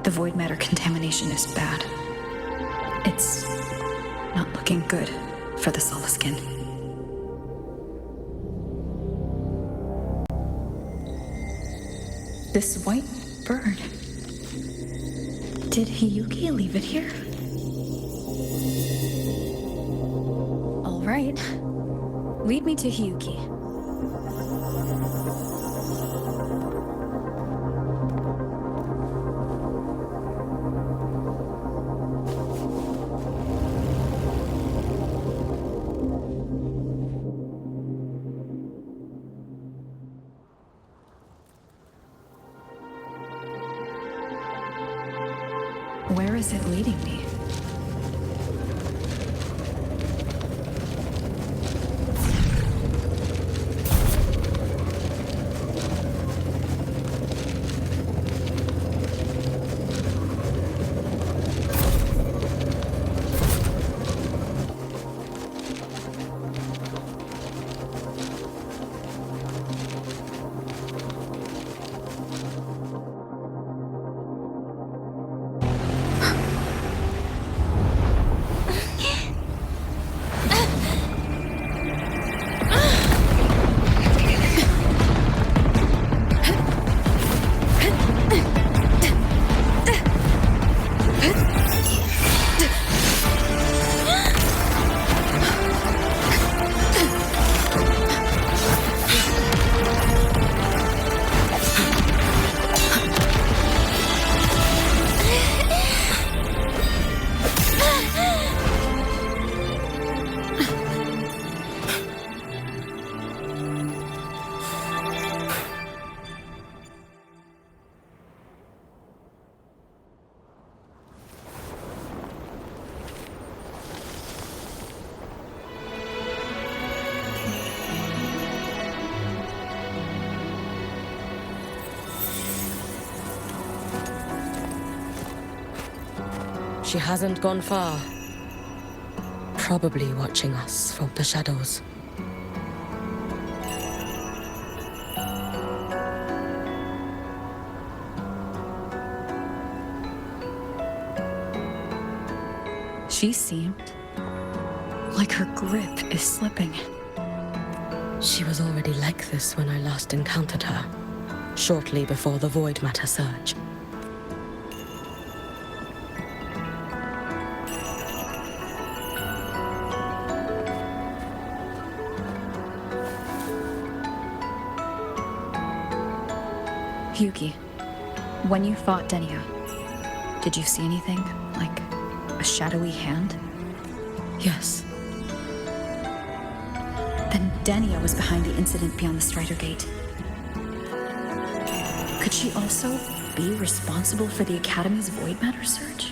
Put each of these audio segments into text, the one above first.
The void matter contamination is bad. It's not looking good for the Solaskin. This white bird. Did Hiyuki leave it here? All right. Lead me to Hiyuki. Where is it leading me? She hasn't gone far. Probably watching us from the shadows. She seemed like her grip is slipping. She was already like this when I last encountered her, shortly before the void matter surge. Hyuki, when you fought Denia, did you see anything, like a shadowy hand? Yes. Then Denia was behind the incident beyond the Strider Gate. Could she also be responsible for the Academy's void matter surge?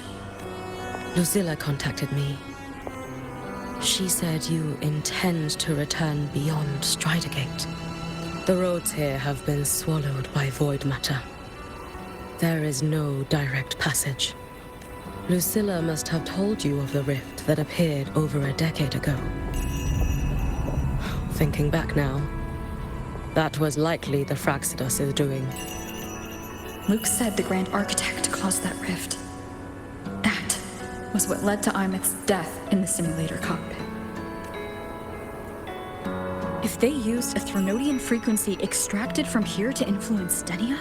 Lucilla contacted me. She said you intend to return beyond Strider Gate. The roads here have been swallowed by void matter. There is no direct passage. Lucilla must have told you of the rift that appeared over a decade ago. Thinking back now, that was likely the Fraxidus' doing. Luke said the Grand Architect caused that rift. That was what led to Imeth's death in the simulator cockpit. If they used a Threnodian frequency extracted from here to influence Denia,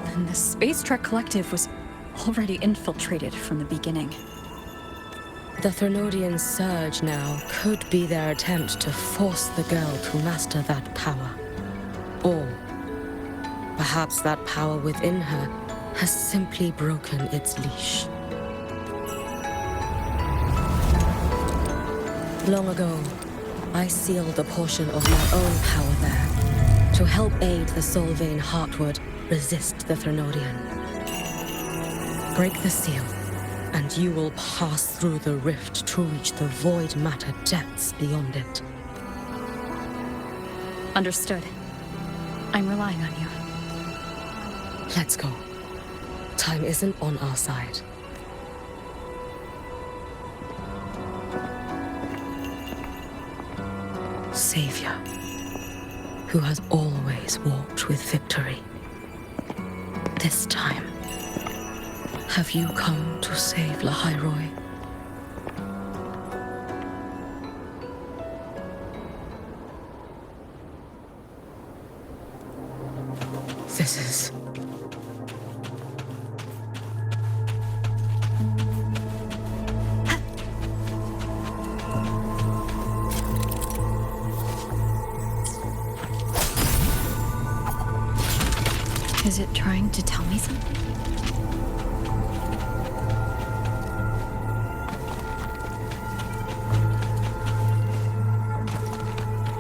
then the Space Trek Collective was already infiltrated from the beginning. The Threnodian surge now could be their attempt to force the girl to master that power. Or perhaps that power within her has simply broken its leash. Long ago, I sealed a portion of my own power there to help aid the Solvane Heartwood resist the Threnodian. Break the seal, and you will pass through the rift to reach the void matter depths beyond it. Understood. I'm relying on you. Let's go. Time isn't on our side. Savior, who has always walked with victory. This time, Have you come to save Lahairoi? This is... Is it trying to tell me something?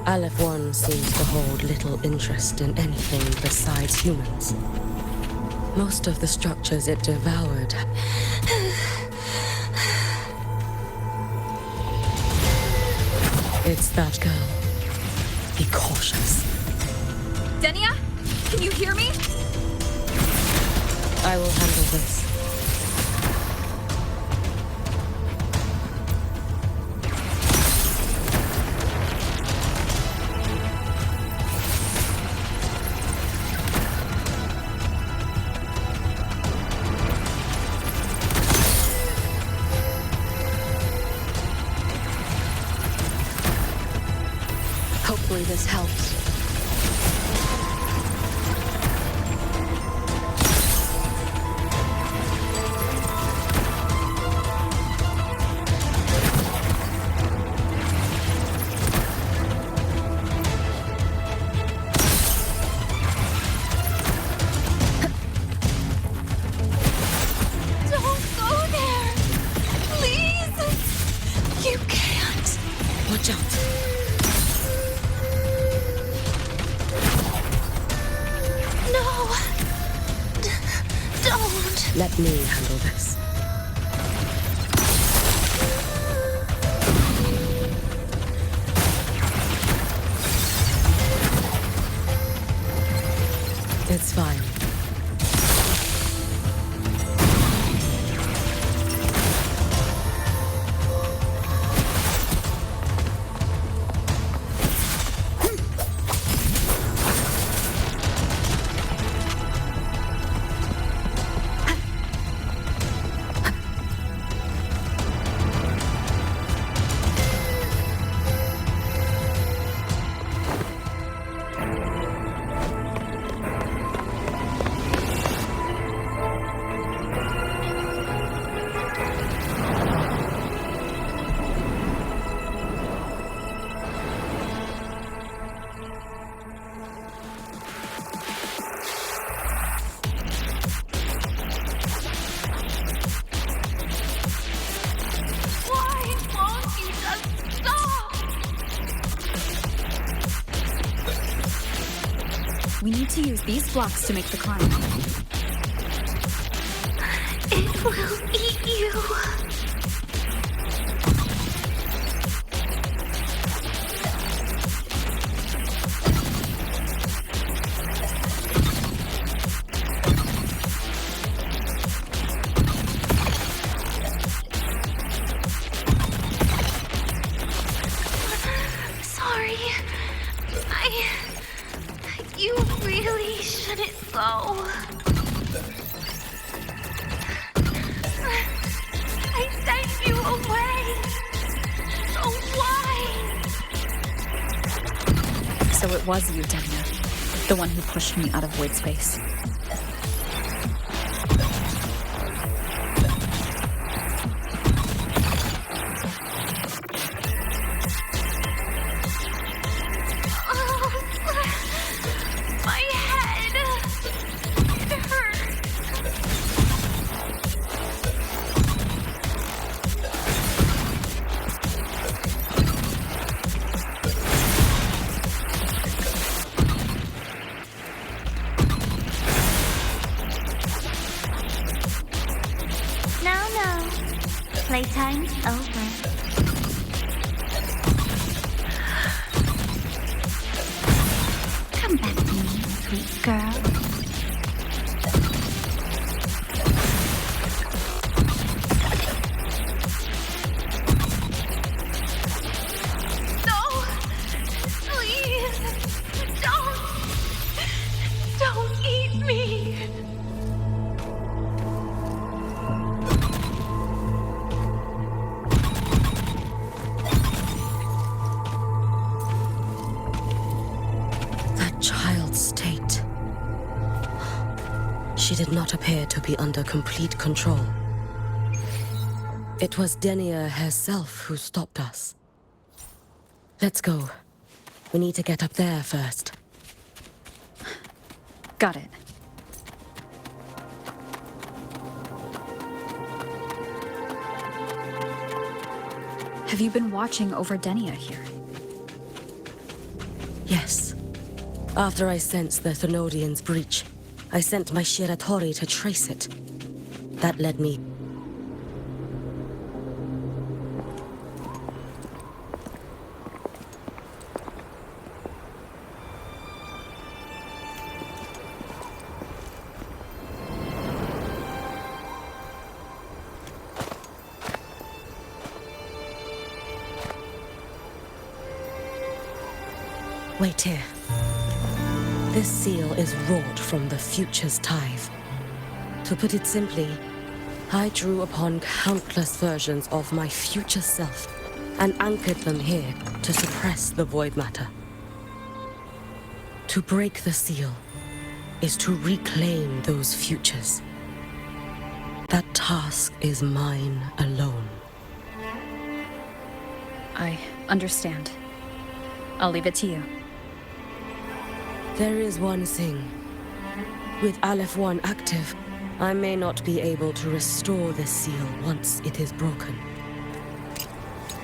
Aleph 1 seems to hold little interest in anything besides humans. Most of the structures it devoured... It's that girl. Be cautious. Denia? Can you hear me? I will handle this. Hopefully this helps. Don't go there! Please! You can't! Watch out. No! Don't! Let me handle this. It's fine. Why won't you just stop? We need to use these blocks to make the climb. It will eat you. Sorry. You really shouldn't go. I sent you away. So why? So it was you, Denia. The one who pushed me out of void space. My head. It hurts. No. Playtime's over. Come back to me, sweet girl. No! Please! Don't eat me! she did not appear to be under complete control. It was Denia herself who stopped us. Let's go. We need to get up there first. Got it. Have you been watching over Denia here? Yes. After I sensed the Thenodian's breach, I sent my Shiratori to trace it. That led me... Wait here. This seal is wrought from the future's tithe. To put it simply, I drew upon countless versions of my future self and anchored them here to suppress the void matter. To break the seal is to reclaim those futures. That task is mine alone. I understand. I'll leave it to you. There is one thing. With Aleph 1 active, I may not be able to restore the seal once it is broken.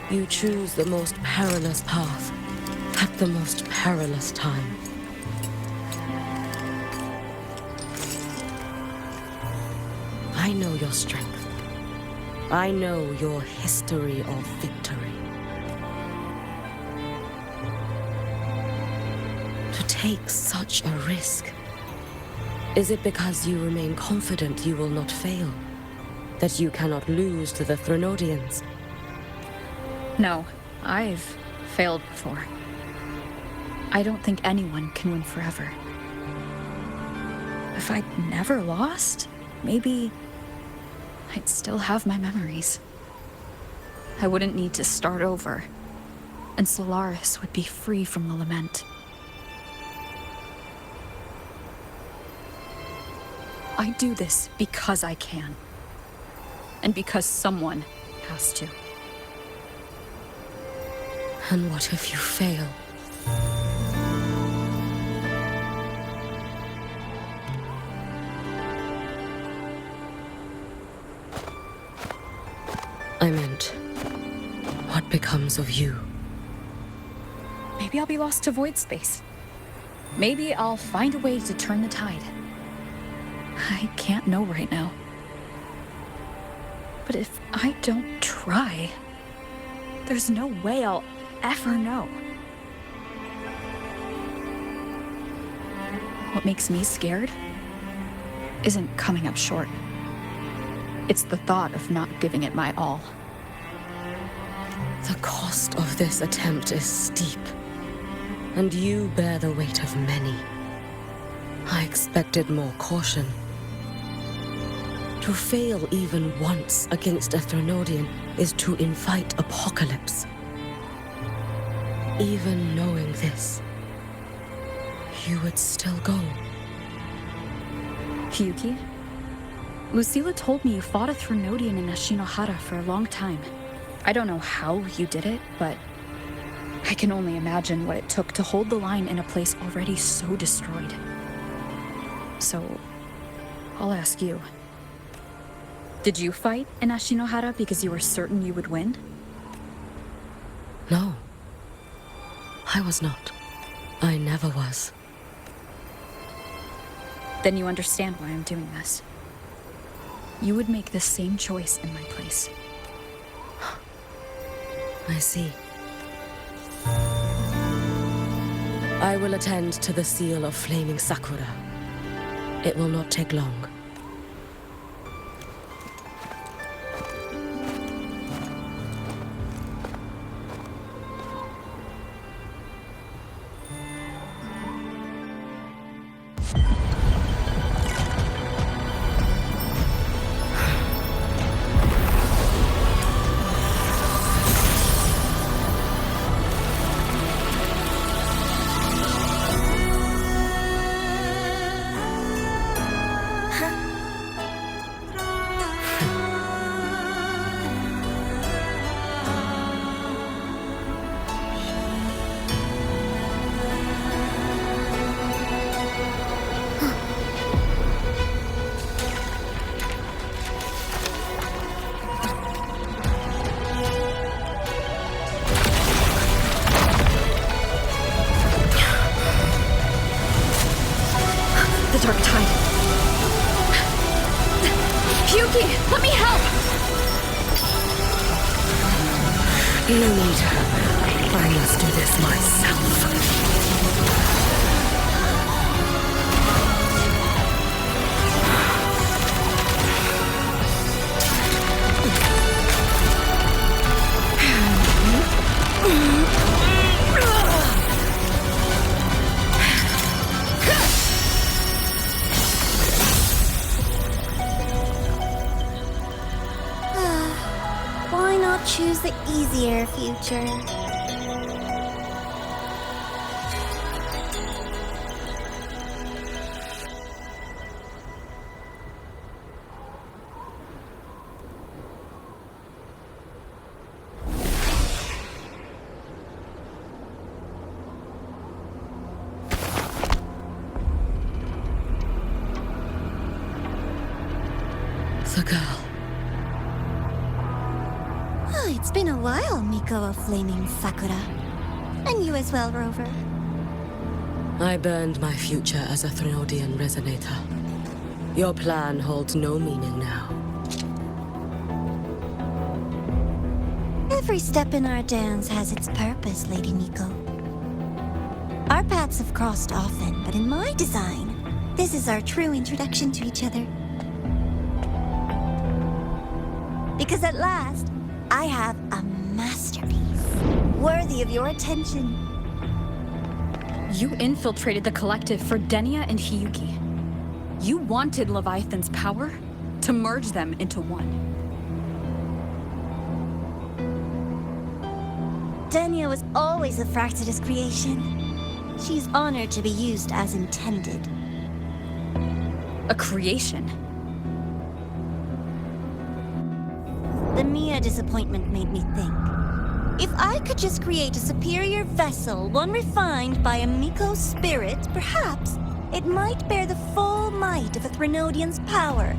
You choose the most perilous path at the most perilous time. I know your strength. I know your history of victory. To take such a risk, is it because you remain confident you will not fail? That you cannot lose to the Thenodians? No, I've failed before. I don't think anyone can win forever. If I'd never lost, maybe I'd still have my memories. I wouldn't need to start over, and Solaris would be free from the lament. I do this because I can. And because someone has to. And what if you fail? I meant, what becomes of you? Maybe I'll be lost to void space. Maybe I'll find a way to turn the tide. I can't know right now. But if I don't try, there's no way I'll ever know. What makes me scared isn't coming up short. It's the thought of not giving it my all. The cost of this attempt is steep, and you bear the weight of many. I expected more caution. To fail even once against a Thenodian is to invite apocalypse. Even knowing this, you would still go. Hyuki? Lucilla told me you fought a Thenodian in Ashinohara for a long time. I don't know how you did it, but I can only imagine what it took to hold the line in a place already so destroyed. So, I'll ask you. Did you fight in Ashinohara because you were certain you would win? No. I was not. I never was. Then you understand why I'm doing this. You would make the same choice in my place. I see. I will attend to the seal of Flaming Sakura. It will not take long. Yuki, let me help! You need help. I must do this myself. Why not choose the easier future? The girl. It's been a while, Miko of Flaming Sakura. And you as well, Rover. I burned my future as a Threnodian resonator. Your plan holds no meaning now. Every step in our dance has its purpose, Lady Miko. Our paths have crossed often, but in my design, this is our true introduction to each other. Because at last, I have a masterpiece, worthy of your attention. You infiltrated the collective for Denia and Hiyuki. You wanted Leviathan's power to merge them into one. Denia was always a Fractidus creation. She's honored to be used as intended. A creation? The Mia disappointment made me think. If I could just create a superior vessel, one refined by a Miko spirit, perhaps it might bear the full might of a Threnodian's power.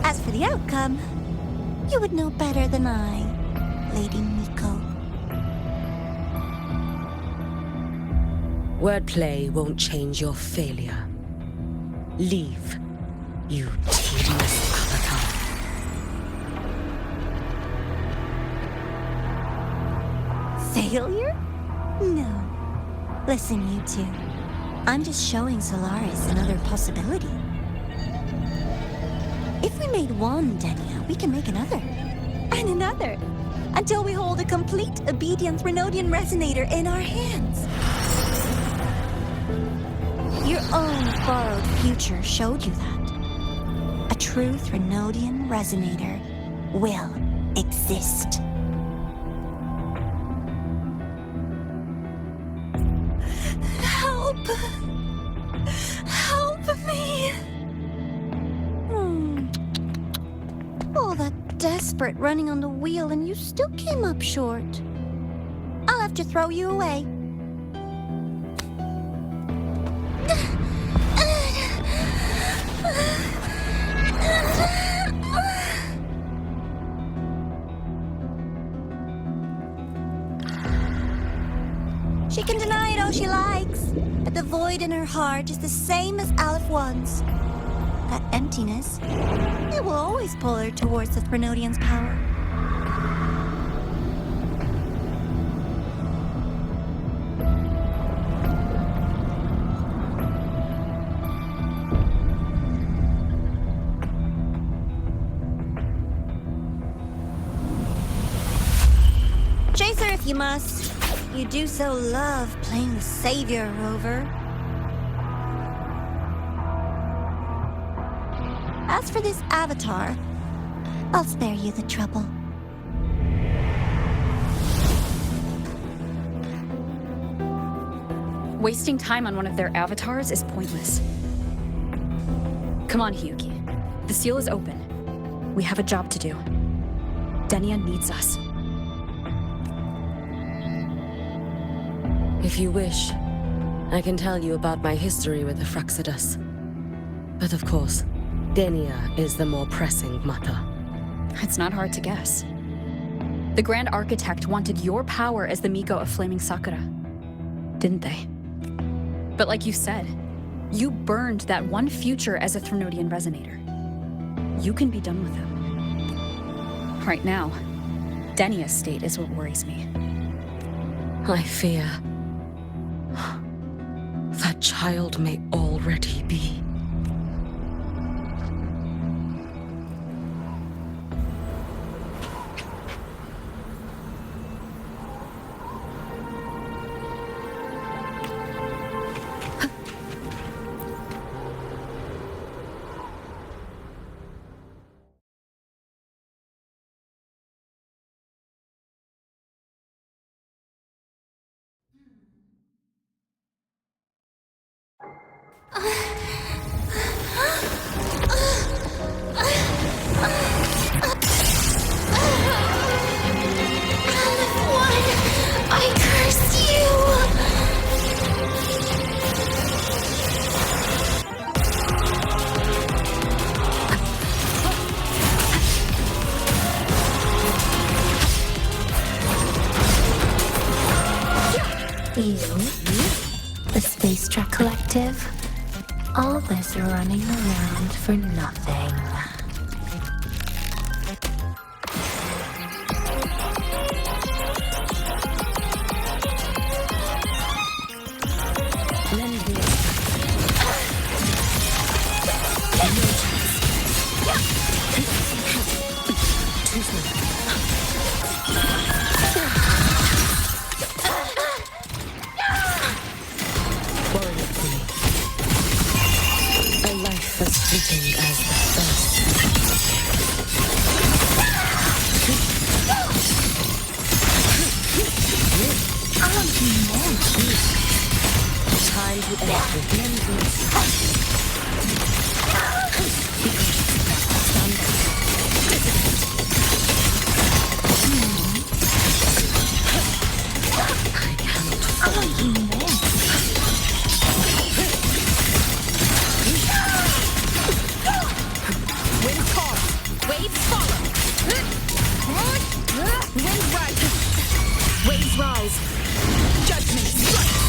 As for the outcome, you would know better than I, Lady Miko. Wordplay won't change your failure. Leave, you tedious avatar. Failure? No. Listen, you two. I'm just showing Solaris another possibility. If we made one Denia, we can make another. And another. Until we hold a complete obedient Threnodian resonator in our hands. Your own borrowed future showed you that. A true Threnodian resonator will exist. Help! Help me! All that desperate running on the wheel and you still came up short. I'll have to throw you away. She can deny it all she likes, but the void in her heart is the same as Aleph One's. That emptiness, it will always pull her towards the Threnodian's power. Chase her if you must. You do so love playing the savior, Rover. As for this avatar, I'll spare you the trouble. Wasting time on one of their avatars is pointless. Come on, Hiyuki. The seal is open. We have a job to do. Denia needs us. If you wish, I can tell you about my history with the Fractidus. But of course, Denia is the more pressing matter. It's not hard to guess. The Grand Architect wanted your power as the Miko of Flaming Sakura, didn't they? But like you said, You burned that one future as a Threnodian resonator. You can be done with him. Right now, Denia's state is what worries me. I fear that child may already be. I curse you! You? The Space Trek Collective? All this running around for nothing. A life as fleeting as the first. Time to end with memories. I cannot follow. Wind call. Waves follow. Wind rises. Waves rise. Judgment strikes.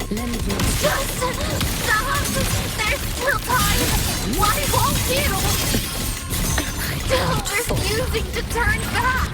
Lend me. Just stop! There's still time! Why won't you? Still refusing to turn back!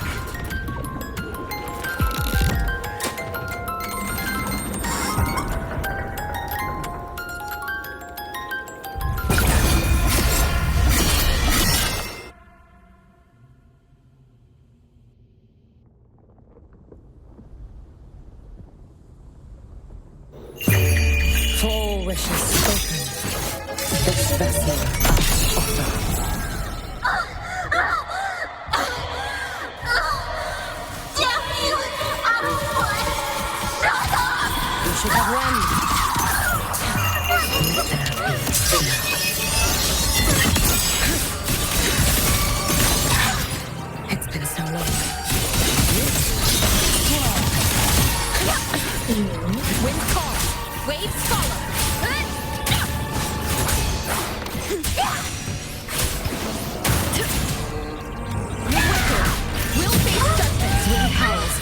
For all wishes spoken, this vessel I offer. Damn you! I don't want... Shut up! You should have run. Let there be fear. It's been so long. Wind call. Waves follow. We'll face judgments. Wind howls.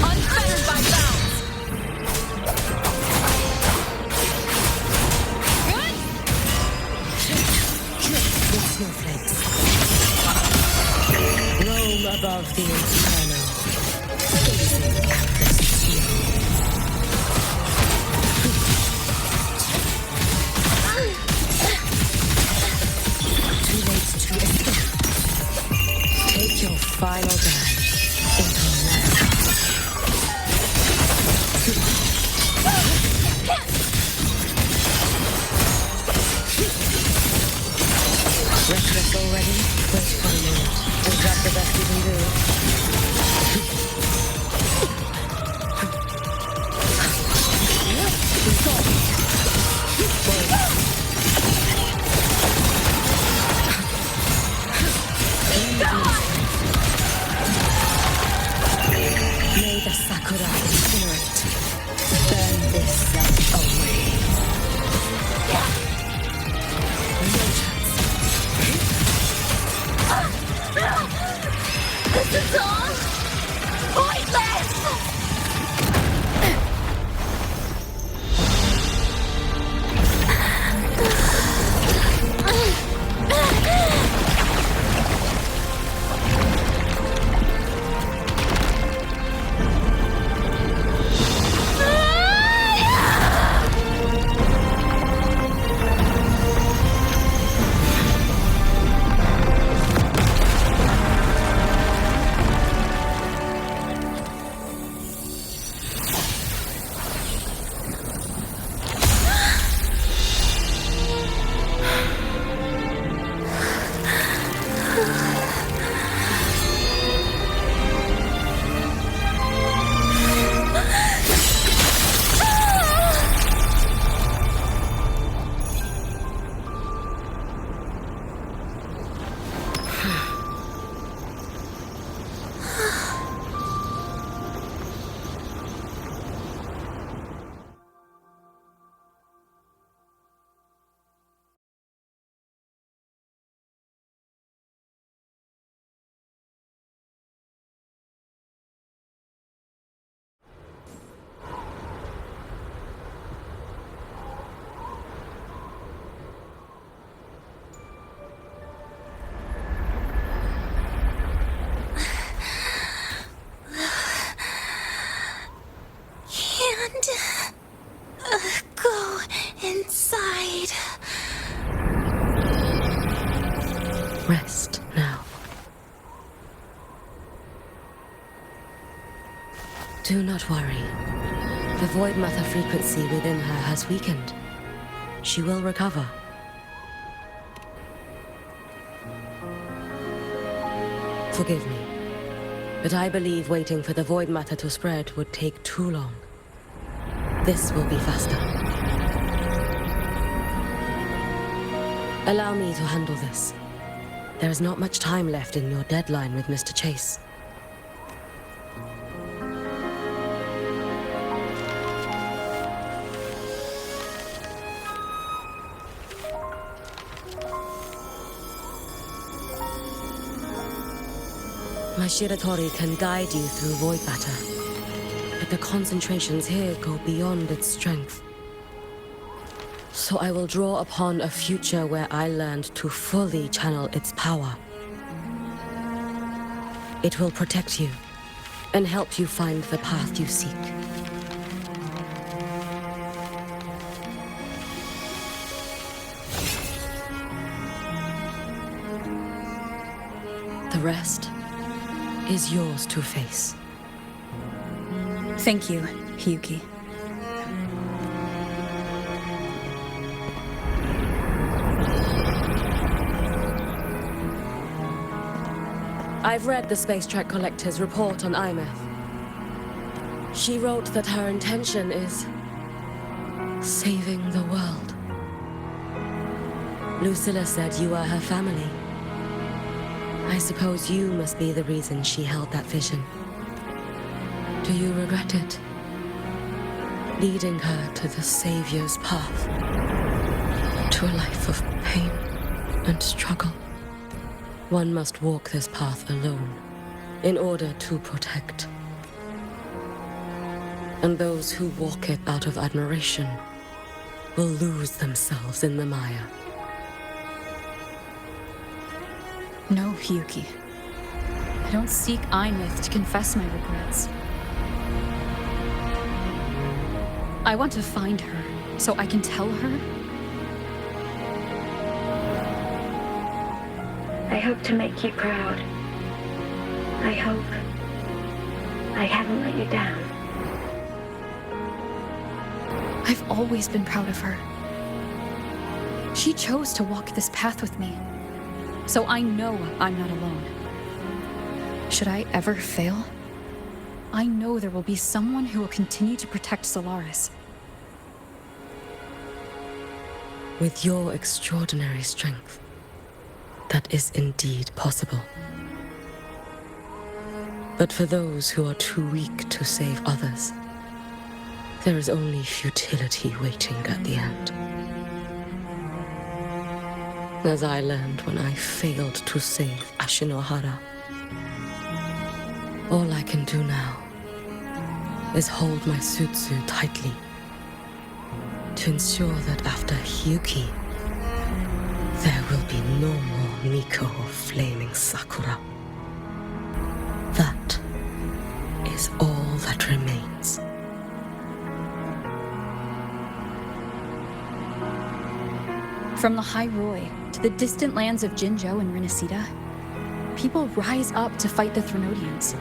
Unfettered by bounds. The snowflakes roam above the inferno, gazing at the sea. Too late to escape. Take your final dive into land. Restless already? Wait for a minute. Is that the best you can do? May the Sakura incinerate. Burn this self away. No chance. This is all pointless! Rest now. Do not worry. The Void Mother frequency within her has weakened. She will recover. Forgive me, but I believe waiting for the Void Matter to spread would take too long. This will be faster. Allow me to handle this. There is not much time left in your deadline with Mr. Chase. My Shiratori can guide you through Void Matter, but the concentrations here go beyond its strength. So I will draw upon a future where I learned to fully channel its power. It will protect you and help you find the path you seek. The rest is yours to face. Thank you, Hiyuki. I've read the Space Track Collector's report on Imeth. She wrote that her intention is saving the world. Lucilla said you are her family. I suppose you must be the reason she held that vision. Do you regret it? Leading her to the Savior's path, to a life of pain and struggle. One must walk this path alone in order to protect. And those who walk it out of admiration will lose themselves in the mire. No, Hiyuki. I don't seek Imeth to confess my regrets. I want to find her, so I can tell her. I hope to make you proud. I hope I haven't let you down. I've always been proud of her. She chose to walk this path with me, so I know I'm not alone. Should I ever fail, I know there will be someone who will continue to protect Solaris. With your extraordinary strength, that is indeed possible. But for those who are too weak to save others, there is only futility waiting at the end. As I learned when I failed to save Ashinohara. All I can do now is hold my Sutsu tightly to ensure that after Hiyuki, there will be no more Miko or flaming Sakura. That is all that remains. From the High Roy to the distant lands of Jinzhou and Rinasida, people rise up to fight the Threnodians.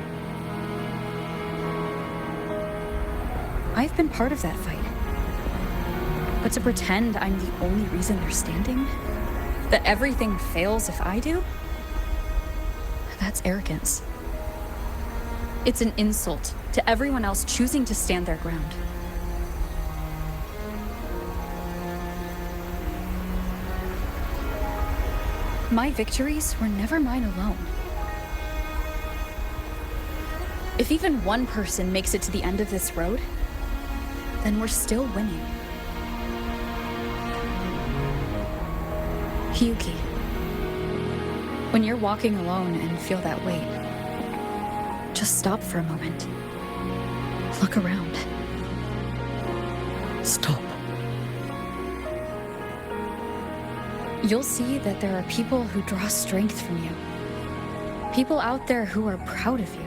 I've been part of that fight. But to pretend I'm the only reason they're standing? That everything fails if I do? That's arrogance. It's an insult to everyone else choosing to stand their ground. My victories were never mine alone. If even one person makes it to the end of this road, then we're still winning. Hiyuki, when you're walking alone and feel that weight, just stop for a moment. Look around. Stop. You'll see that there are people who draw strength from you. People out there who are proud of you.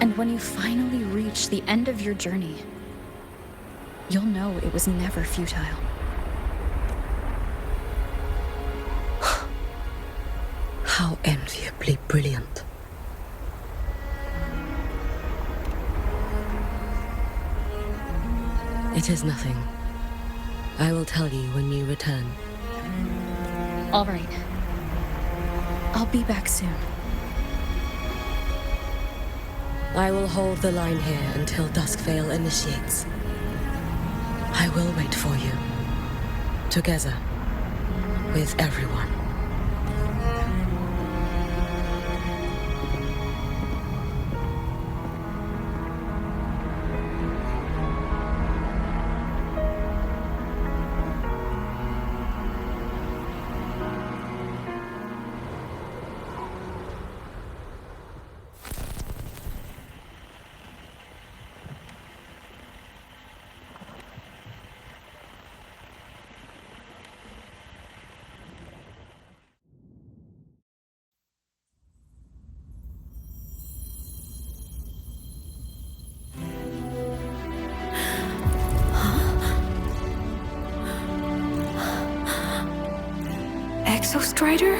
And when you finally reach the end of your journey, you'll know it was never futile. How enviably brilliant. It is nothing. I will tell you when you return. All right. I'll be back soon. I will hold the line here until Duskvale initiates. I will wait for you. Together. With everyone. Exostrider?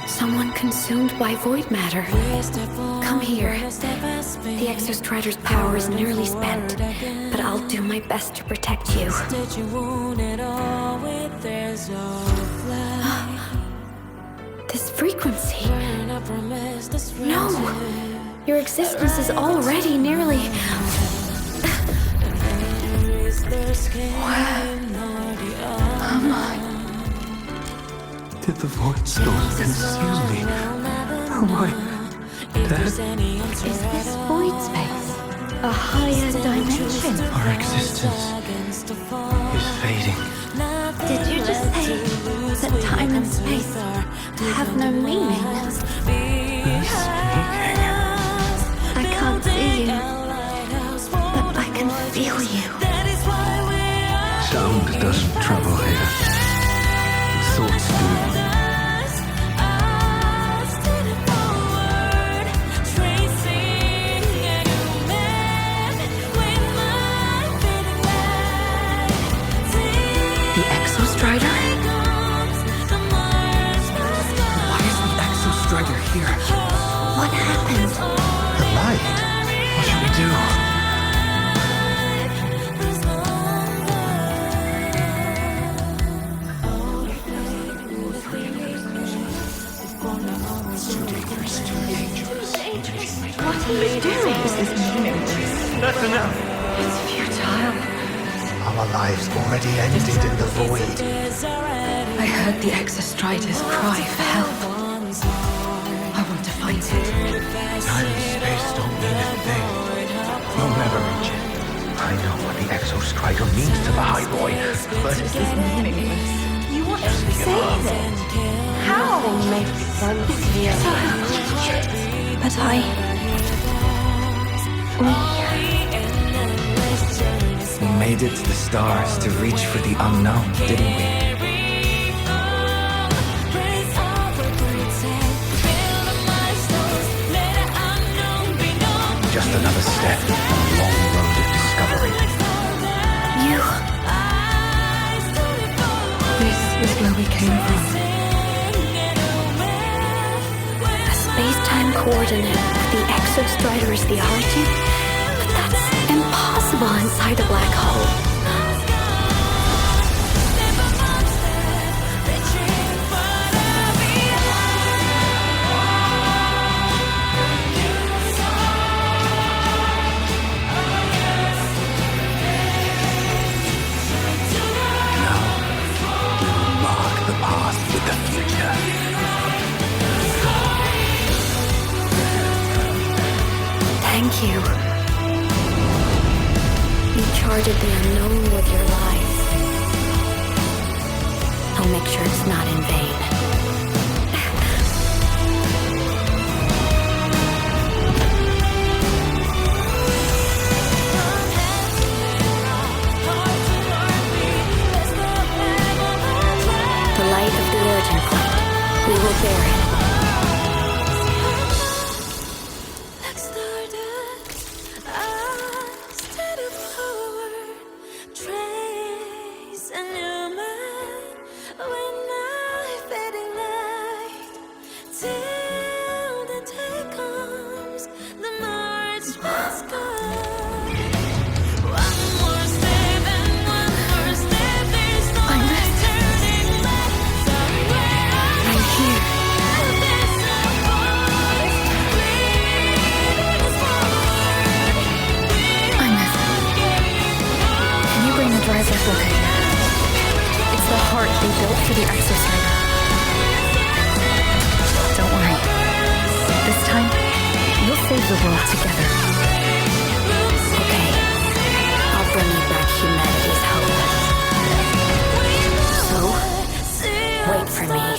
Someone consumed by void matter. Come here. The Exostrider's power is nearly spent, but I'll do my best to protect you. This frequency. No! Your existence is already nearly... Did the void storm consume me? Am I dead? Is this void space a higher dimension? Our existence is fading. Did you just say that time and space have no meaning? Who's speaking? I can't see you, but I can feel you. Sound doesn't travel here. Thoughts do. The Exostrider? Why is the Exostrider here? What happened? The light? What should we do? What are you doing? This is meaningless. That's enough. It's futile. Our lives already ended in the void. I heard the Exostrider's cry for help. I want to find it. Time and space don't mean a thing. You'll never reach it. I know what the Exostrider means to the High Boy, but This is meaningless. You want to save it? How? Make sense here. But we made it to the stars to reach for the unknown, didn't we? Just another step on a long road of discovery. This is where we came from. A space-time coordinate of the Exostrider's theology? But that's impossible inside a black hole. The past with the future. Thank you. You charted the unknown with your life. I'll make sure it's not in vain. Eyes look okay. It's the heart they built for the exostrider. Don't worry. This time, we'll save the world together. Okay. I'll bring you back humanity's hope. So, wait for me.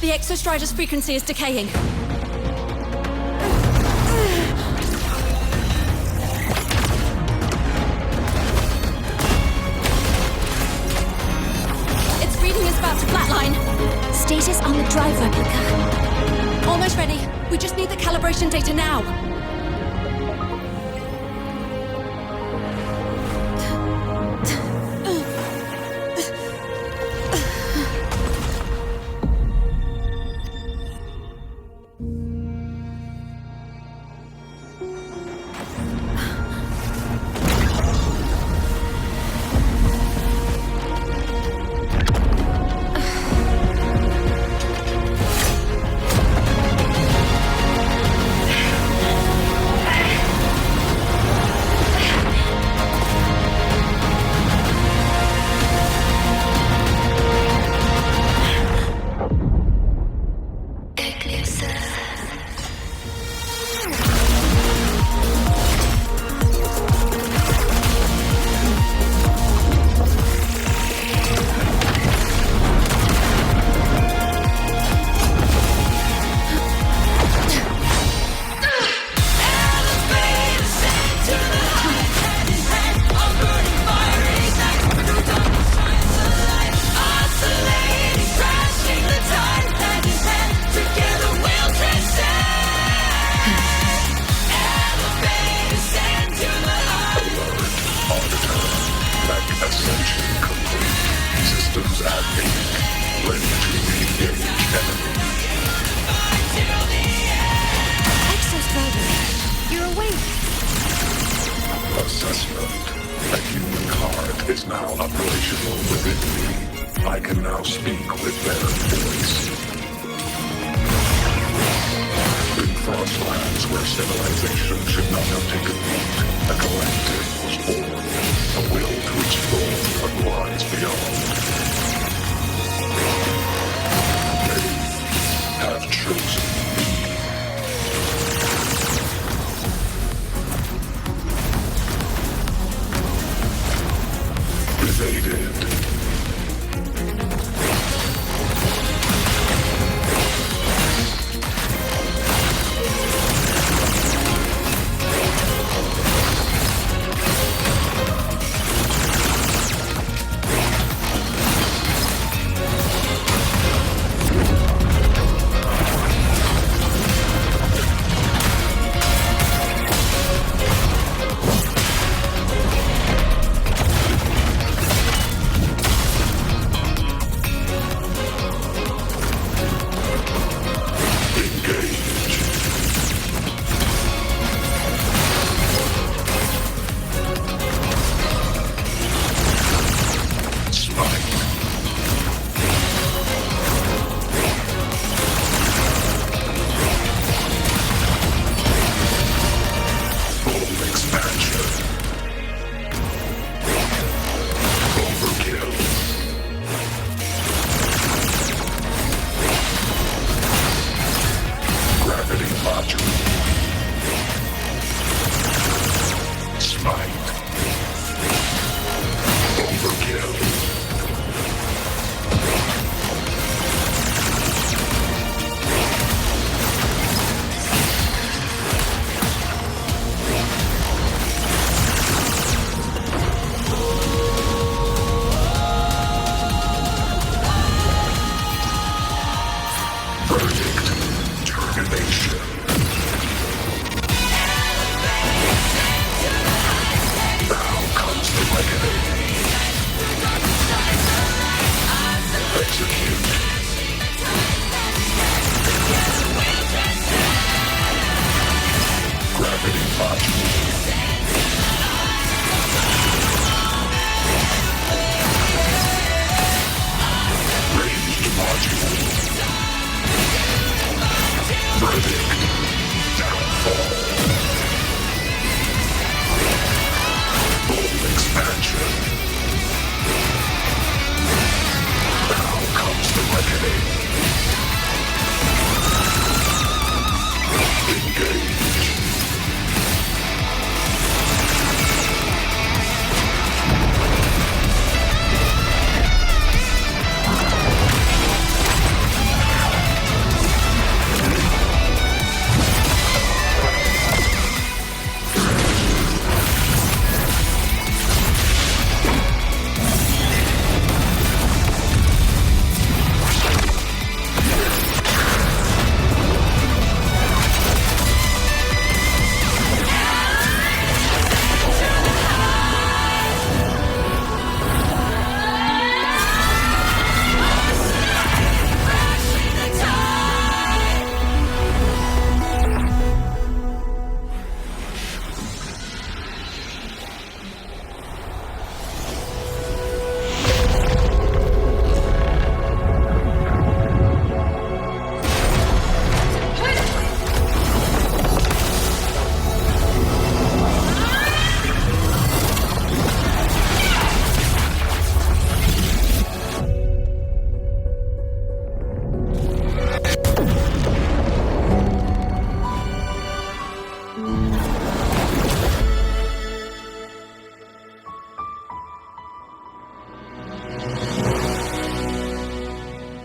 The exostrider's frequency is decaying. Its reading is about to flatline. Status on the drive replica. Almost ready. We just need the calibration data now. where civilization should not have taken root, a collective was born, a will to explore what lies beyond. They have chosen me. Evaded.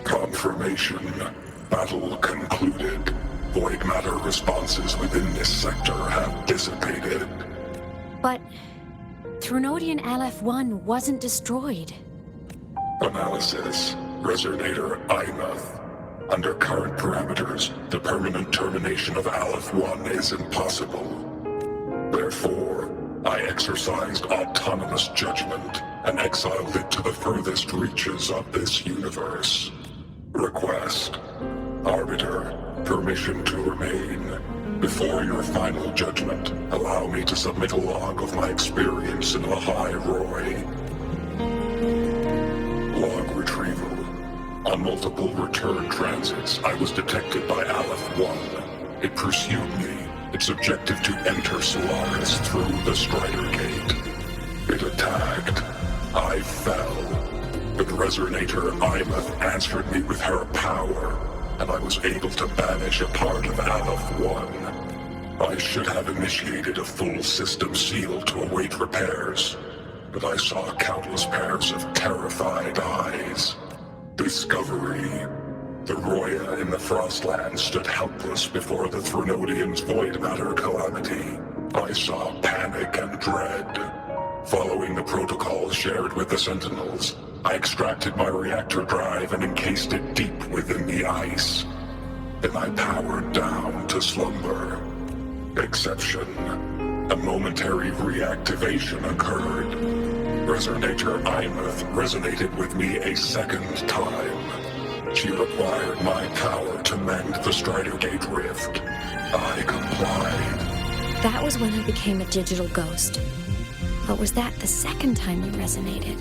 Confirmation. Battle concluded. Void matter responses within this sector have dissipated. But Trinodian LF-1 wasn't destroyed. Analysis. Resonator IMAth. Under current parameters, the permanent termination of Aleph-1 is impossible. Therefore, I exercised autonomous judgment and exiled it to the furthest reaches of this universe. Request. Arbiter, permission to remain. Before your final judgment, allow me to submit a log of my experience in the High Roy. Log retrieval. On multiple return transits, I was detected by Aleph-1. It pursued me, its objective to enter Solaris through the Strider Gate. It attacked. I fell. But Resonator Imeth answered me with her power, and I was able to banish a part of Aleph 1. I should have initiated a full system seal to await repairs, but I saw countless pairs of terrified eyes. Discovery. The Roya in the Frostland stood helpless before the Threnodian's void matter calamity. I saw panic and dread. Following the protocols shared with the Sentinels, I extracted my reactor drive and encased it deep within the ice. Then I powered down to slumber. Exception. A momentary reactivation occurred. Resonator Imeth resonated with me a second time. She required my power to mend the Strider Gate rift. I complied. That was when I became a digital ghost. But was that the second time you resonated?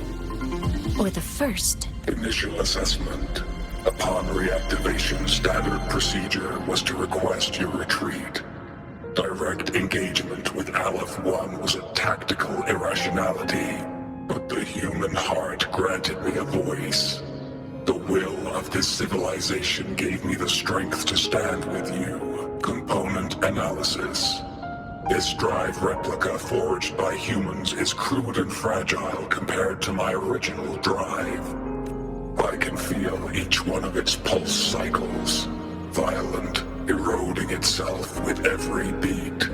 Or the first? Initial assessment. Upon reactivation, standard procedure was to request your retreat. Direct engagement with Aleph 1 was a tactical irrationality, but the human heart granted me a voice. The will of this civilization gave me the strength to stand with you. Component analysis. This drive replica forged by humans is crude and fragile compared to my original drive. I can feel each one of its pulse cycles, violent, eroding itself with every beat.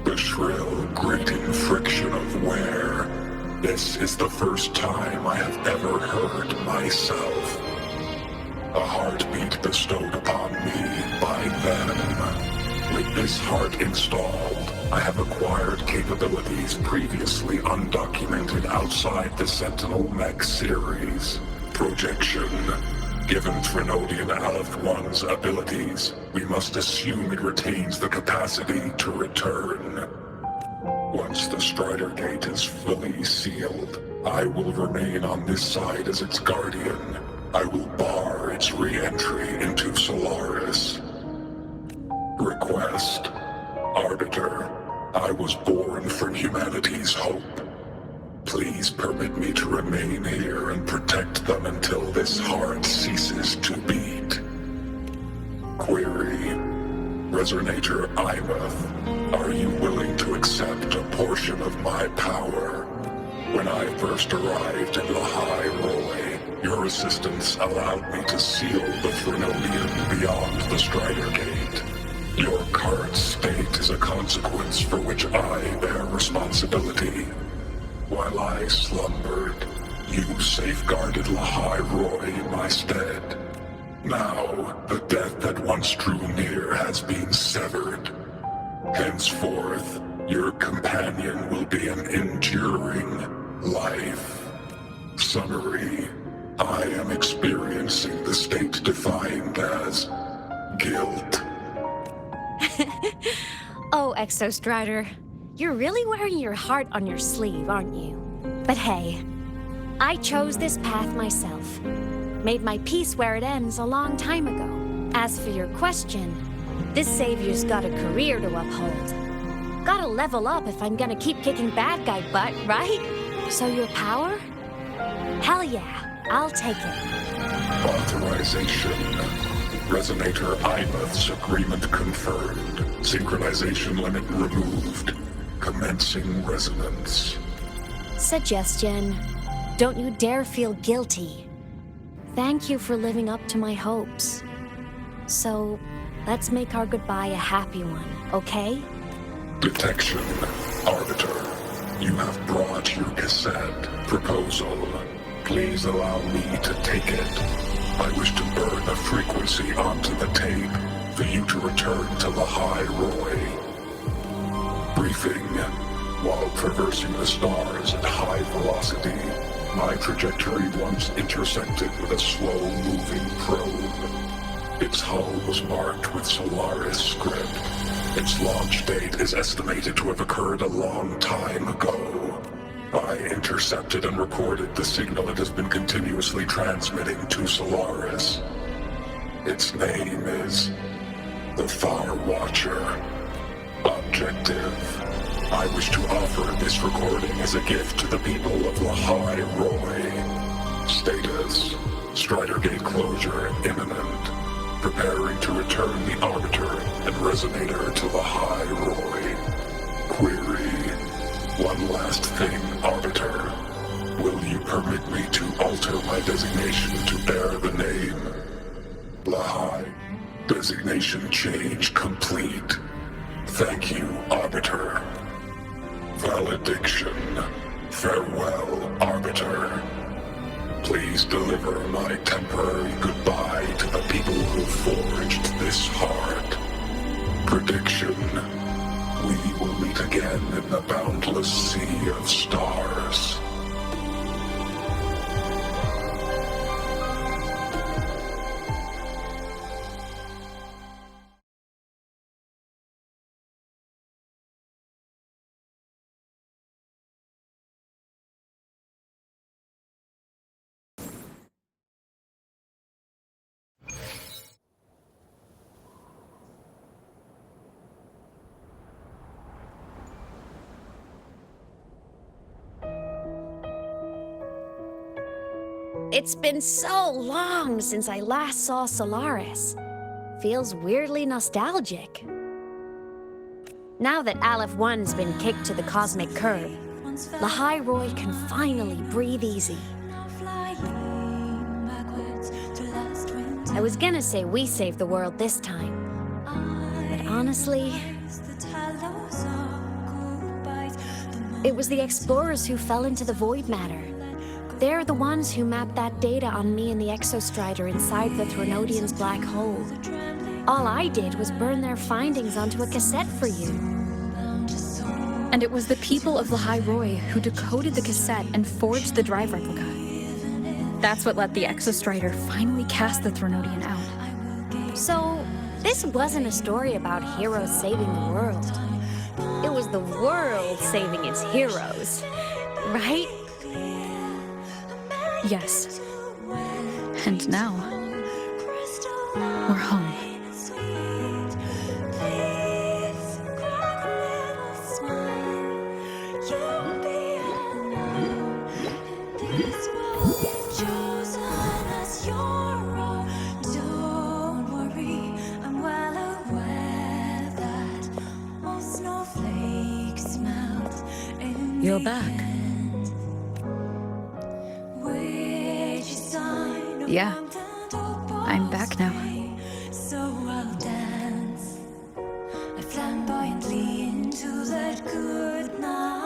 The shrill, grating friction of wear. This is the first time I have ever heard myself. A heartbeat bestowed upon me by them. With this heart installed, I have acquired capabilities previously undocumented outside the Sentinel Mech series. Projection. Given Threnodian Aleph 1's abilities, we must assume it retains the capacity to return. Once the Strider Gate is fully sealed, I will remain on this side as its guardian. I will bar its re-entry into Solaris. Request. Arbiter, I was born from humanity's hope. Please permit me to remain here and protect them until this heart ceases to beat. Query. Resonator Imeth, are you willing to accept a portion of my power? When I first arrived in Lahai Roy, your assistance allowed me to seal the Threnodian beyond the Strider Gate. Your current state is a consequence for which I bear responsibility. While I slumbered, you safeguarded Lahai Roy in my stead. Now, the death that once drew near has been severed. Henceforth, your companion will be an enduring life. Summary. I am experiencing the state defined as guilt. Oh, Exostrider, you're really wearing your heart on your sleeve, aren't you? But hey, I chose this path myself. Made my peace where it ends a long time ago. As for your question, this savior's got a career to uphold. Gotta level up if I'm gonna keep kicking bad guy butt, right? So your power? Hell yeah, I'll take it. Authorization. Resonator Imeth's agreement confirmed. Synchronization limit removed. Commencing resonance. Suggestion. Don't you dare feel guilty. Thank you for living up to my hopes. So, let's make our goodbye a happy one, okay? Detection. Arbiter, you have brought your cassette. Proposal. Please allow me to take it. I wish to burn a frequency onto the tape for you to return to Lahai Roy. Briefing. While traversing the stars at high velocity, my trajectory once intersected with a slow-moving probe. Its hull was marked with Solaris script. Its launch date is estimated to have occurred a long time ago. I intercepted and recorded the signal it has been continuously transmitting to Solaris. Its name is the Far Watcher. Objective. I wish to offer this recording as a gift to the people of Lahai Roy. Status. Strider Gate closure imminent. Preparing to return the Arbiter and Resonator to Lahai Roy. Query. One last thing, Arbiter. Will you permit me to alter my designation to bear the name Lahai? Designation change complete. Thank you, Arbiter. Valediction. Farewell, Arbiter. Please deliver my temporary goodbye to the people who forged this heart. Prediction. We will meet again in the boundless sea of stars. It's been so long since I last saw Solaris. Feels weirdly nostalgic. Now that Aleph 1's been kicked to the cosmic curb, Lahai Roy can finally breathe easy. I was gonna say we saved the world this time, but honestly, it was the explorers who fell into the void matter. They're the ones who mapped that data on me and the Exostrider inside the Threnodian's black hole. All I did was burn their findings onto a cassette for you. And it was the people of Lahai Roy who decoded the cassette and forged the drive replica. That's what let the Exostrider finally cast the Threnodian out. So, this wasn't a story about heroes saving the world. It was the world saving its heroes, right? Yes. And now, we're home. You're back. Yeah, I'm back now. So I'll dance flamboyantly into that good night.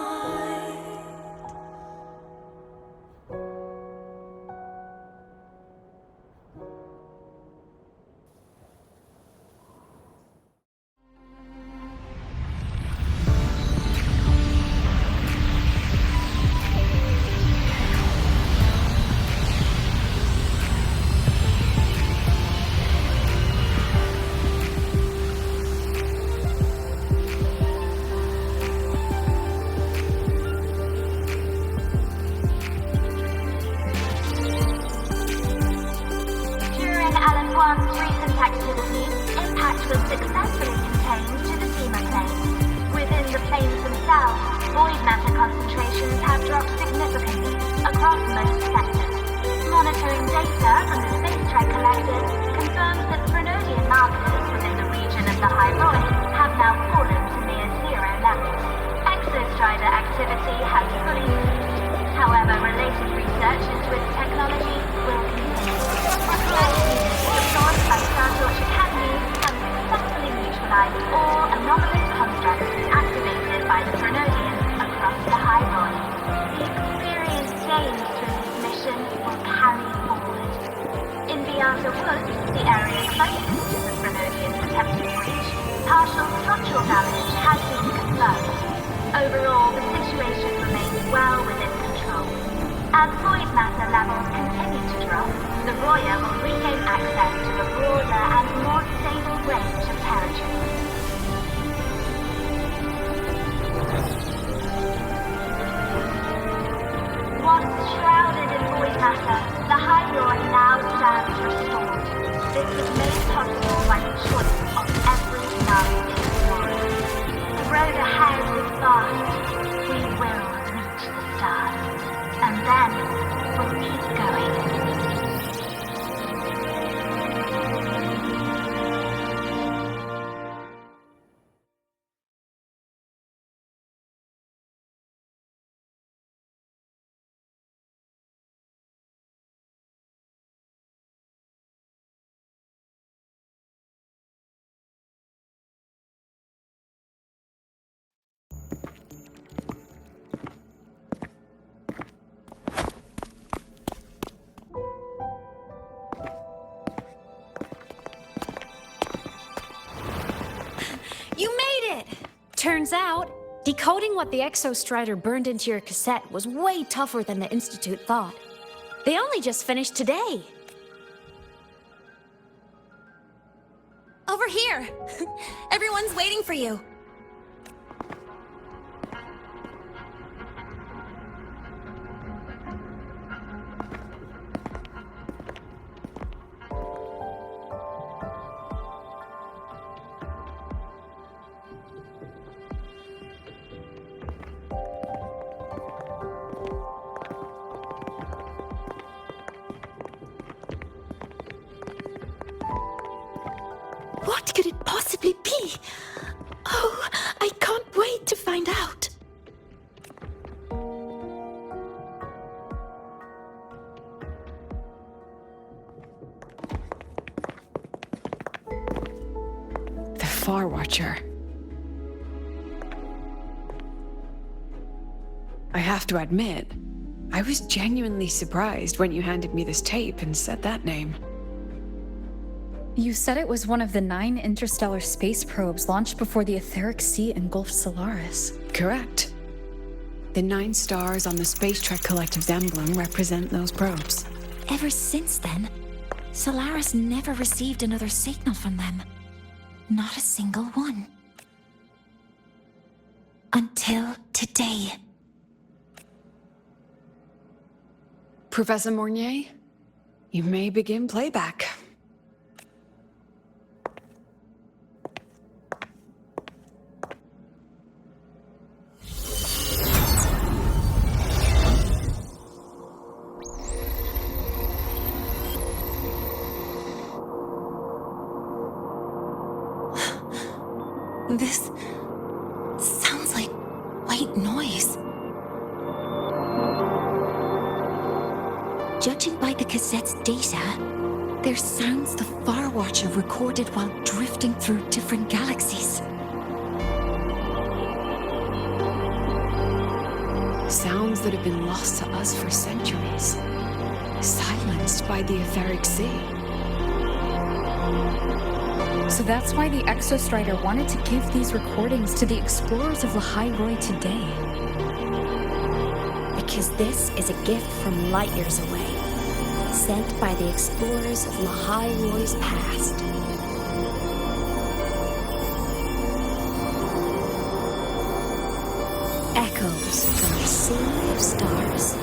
Turns out, decoding what the Exostrider burned into your cassette was way tougher than the Institute thought. They only just finished today. Over here! Everyone's waiting for you. What could it possibly be? Oh, I can't wait to find out. The Far Watcher. I have to admit, I was genuinely surprised when you handed me this tape and said that name. You said it was one of the 9 interstellar space probes launched before the etheric sea engulfed Solaris. Correct. The 9 stars on the Space Trek Collective's emblem represent those probes. Ever since then, Solaris never received another signal from them. Not a single one. Until today. Professor Mornier, you may begin playback. This sounds like white noise. Judging by the cassette's data, they're sounds the Far Watcher recorded while drifting through different galaxies. Sounds that have been lost to us for centuries. Silenced by the etheric sea. So that's why the Exostrider wanted to give these recordings to the explorers of Lahai-Roi today. Because this is a gift from light years away, sent by the explorers of Lahai-Roi's past. Echoes from a sea of stars.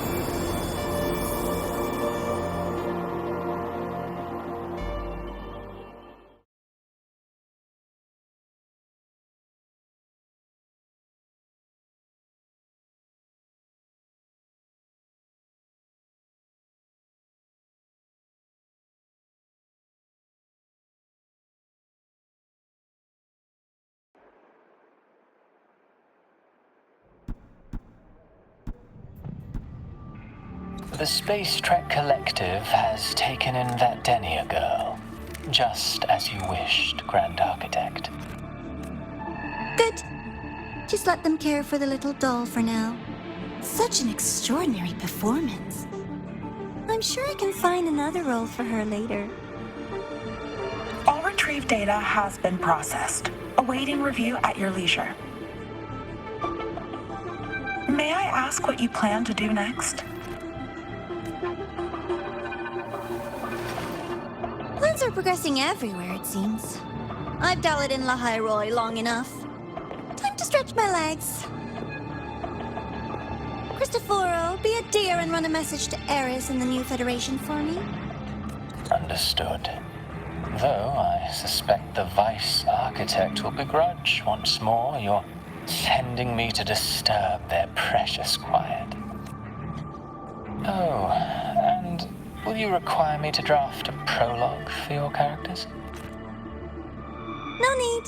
The Space Trek Collective has taken in that Denia girl, just as you wished, Grand Architect. Good. Just let them care for the little doll for now. Such an extraordinary performance. I'm sure I can find another role for her later. All retrieved data has been processed, awaiting review at your leisure. May I ask what you plan to do next? Plans are progressing everywhere, it seems. I've dallied in Lahai-Roi long enough. Time to stretch my legs. Cristoforo, be a dear and run a message to Eris in the new Federation for me. Understood. Though I suspect the Vice Architect will begrudge once more your sending me to disturb their precious quiet. Oh, and will you require me to draft a prologue for your characters? No need.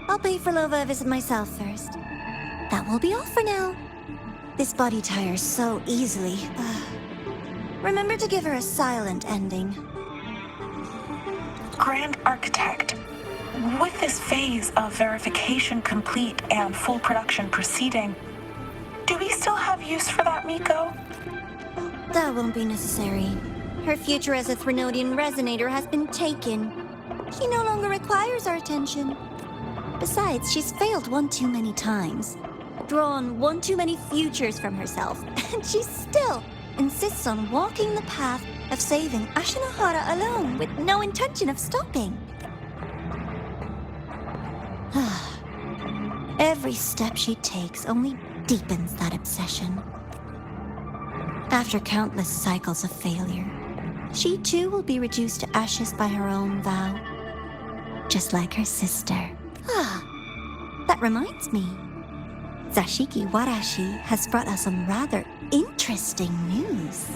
I'll pay for Lova a visit myself first. That will be all for now. This body tires so easily. Remember to give her a silent ending. Grand Architect, with this phase of verification complete and full production proceeding, do we still have use for that Miko? That won't be necessary. Her future as a Threnodian resonator has been taken. She no longer requires our attention. Besides, she's failed one too many times, drawn one too many futures from herself, and she still insists on walking the path of saving Ashinohara alone with no intention of stopping. Every step she takes only deepens that obsession. After countless cycles of failure, she too will be reduced to ashes by her own vow, just like her sister. That reminds me. Zashiki Warashi has brought us some rather interesting news.